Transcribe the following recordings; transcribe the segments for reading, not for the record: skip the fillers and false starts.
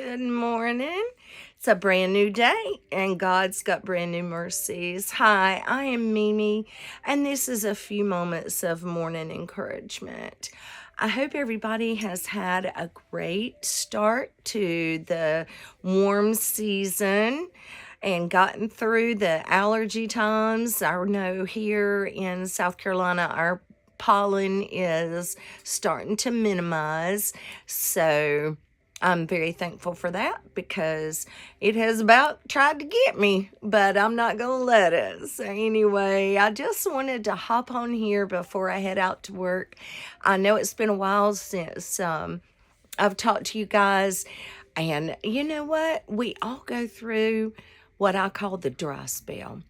Good morning. It's a brand new day, and God's got brand new mercies. Hi, I am Mimi, and this is a few moments of morning encouragement. I hope everybody has had a great start to the warm season and gotten through the allergy times. I know here in South Carolina, our pollen is starting to minimize. So I'm very thankful for that because it has about tried to get me, but I'm not going to let it. So, anyway, I just wanted to hop on here before I head out to work. I know it's been a while since I've talked to you guys, and you know what? We all go through what I call the dry spell.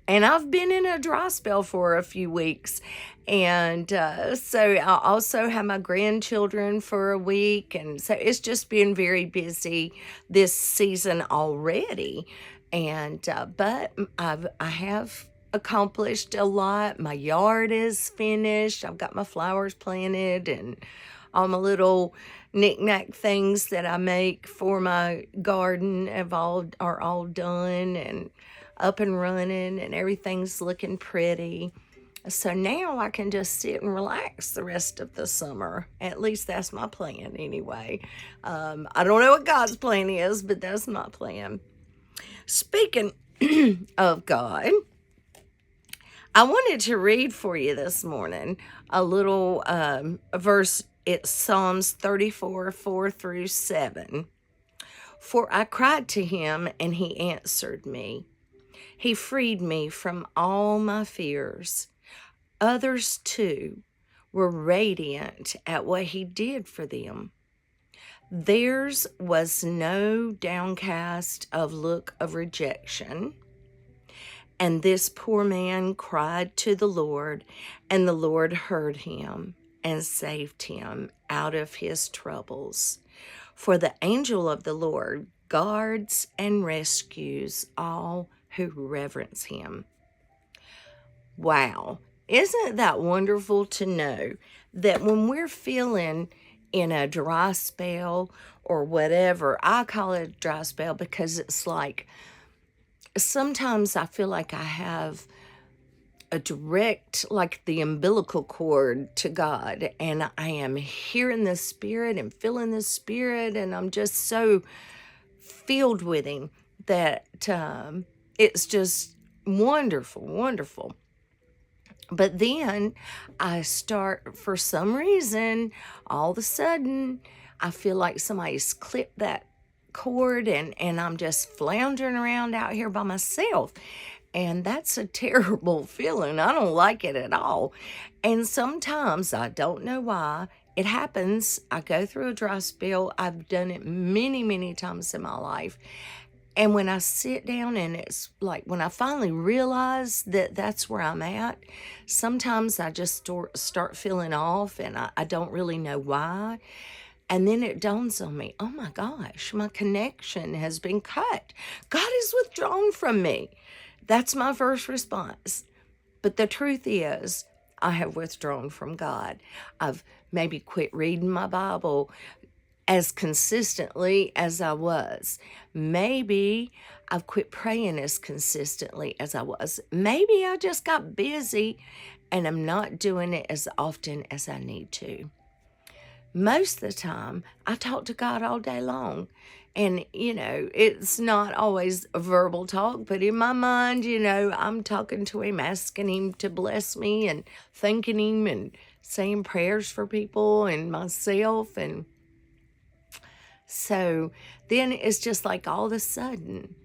And I've been in a dry spell for a few weeks. And so I also have my grandchildren for a week. And so it's just been very busy this season already. And, I have accomplished a lot. My yard is finished. I've got my flowers planted and all my little knick-knack things that I make for my garden are all done and up and running, and everything's looking pretty. So now I can just sit and relax the rest of the summer. At least that's my plan anyway. I don't know what God's plan is, but that's my plan. Speaking of God, I wanted to read for you this morning a little verse. It's Psalms 34, 4 through 7. For I cried to him, and he answered me. He freed me from all my fears. Others, too, were radiant at what he did for them. Theirs was no downcast of look of rejection. And this poor man cried to the Lord, and the Lord heard him and saved him out of his troubles. For the angel of the Lord guards and rescues all who reverence him. Wow. Isn't that wonderful to know that when we're feeling in a dry spell or whatever, I call it a dry spell because it's like sometimes I feel like I have a direct, like the umbilical cord to God, and I am hearing the Spirit and feeling the Spirit, and I'm just so filled with him that it's just wonderful, wonderful. But then I start, for some reason, all of a sudden, I feel like somebody's clipped that cord, and I'm just floundering around out here by myself. And that's a terrible feeling. I don't like it at all. And sometimes, I don't know why, it happens. I go through a dry spell. I've done it many, many times in my life. And when I sit down and it's like when I finally realize that that's where I'm at, sometimes I just start feeling off and I don't really know why. And then it dawns on me, oh my gosh, my connection has been cut. God is withdrawn from me. That's my first response. But the truth is, I have withdrawn from God. I've maybe quit reading my Bible as consistently as I was. Maybe I've quit praying as consistently as I was. Maybe I just got busy and I'm not doing it as often as I need to. Most of the time, I talk to God all day long. And, it's not always a verbal talk, but in my mind, I'm talking to him, asking him to bless me and thanking him and saying prayers for people and myself. And so then it's just like all of a sudden,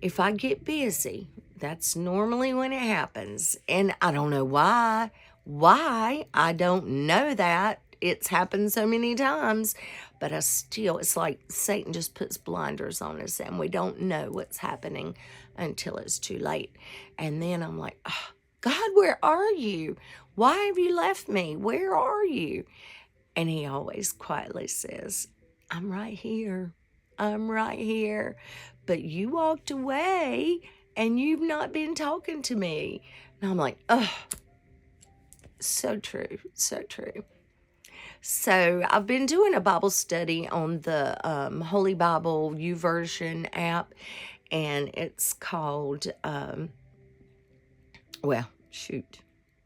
if I get busy, that's normally when it happens. And I don't know why. Why? I don't know that. It's happened so many times, but it's like Satan just puts blinders on us and we don't know what's happening until it's too late. And then I'm like, oh, God, where are you? Why have you left me? Where are you? And he always quietly says, I'm right here. I'm right here. But you walked away and you've not been talking to me. And I'm like, oh, so true, so true. So I've been doing a Bible study on the Holy Bible YouVersion app, and it's called, well, shoot,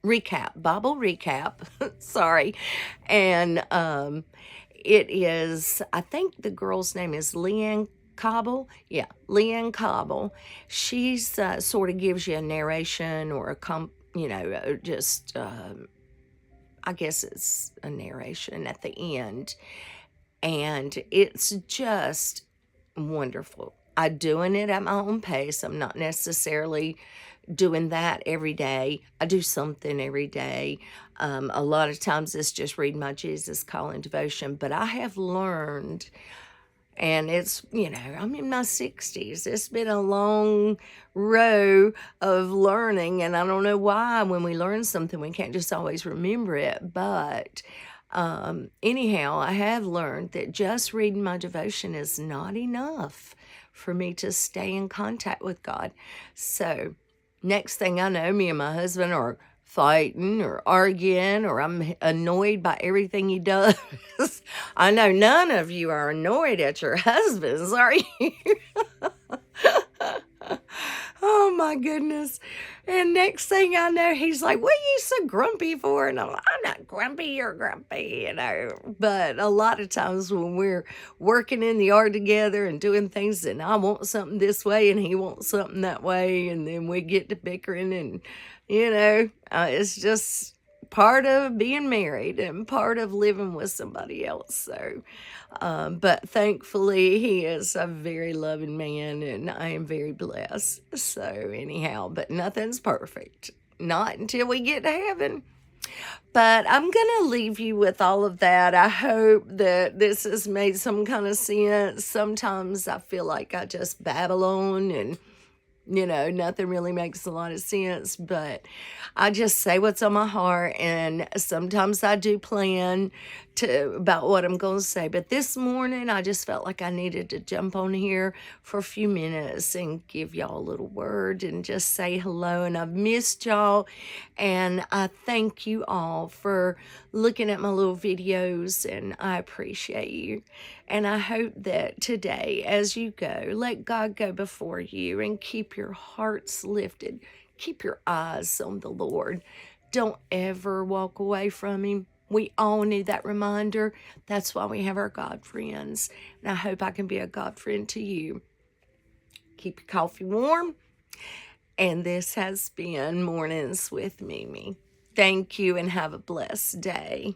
Recap, Bible Recap. Sorry. And it is, I think the girl's name is Leanne Cobble. Yeah, Leanne Cobble. She's sort of gives you a narration or just I guess it's a narration at the end, and it's just wonderful. I'm doing it at my own pace. I'm not necessarily doing that every day. I do something every day. A lot of times it's just reading my Jesus Calling devotion, but I have learned, and it's, I'm in my 60s. It's been a long row of learning, and I don't know why when we learn something, we can't just always remember it. But anyhow, I have learned that just reading my devotion is not enough for me to stay in contact with God. So, next thing I know, me and my husband are fighting or arguing, or I'm annoyed by everything he does. I know none of you are annoyed at your husbands, are you? Oh my goodness. And next thing I know, he's like, "What are you so grumpy for?" And I'm like, "I'm not grumpy, you're grumpy," But a lot of times when we're working in the yard together and doing things, and I want something this way and he wants something that way, and then we get to bickering, and it's just part of being married and part of living with somebody else. So but thankfully, he is a very loving man, and I am very blessed. So, anyhow, but nothing's perfect. Not until we get to heaven. But I'm going to leave you with all of that. I hope that this has made some kind of sense. Sometimes I feel like I just babble on and nothing really makes a lot of sense, but I just say what's on my heart, and sometimes I do plan about what I'm going to say. But this morning, I just felt like I needed to jump on here for a few minutes and give y'all a little word and just say hello. And I've missed y'all, and I thank you all for looking at my little videos, and I appreciate you. And I hope that today, as you go, let God go before you and keep your hearts lifted. Keep your eyes on the Lord. Don't ever walk away from Him. We all need that reminder. That's why we have our God friends. And I hope I can be a God friend to you. Keep your coffee warm. And this has been Mornings with Mimi. Thank you and have a blessed day.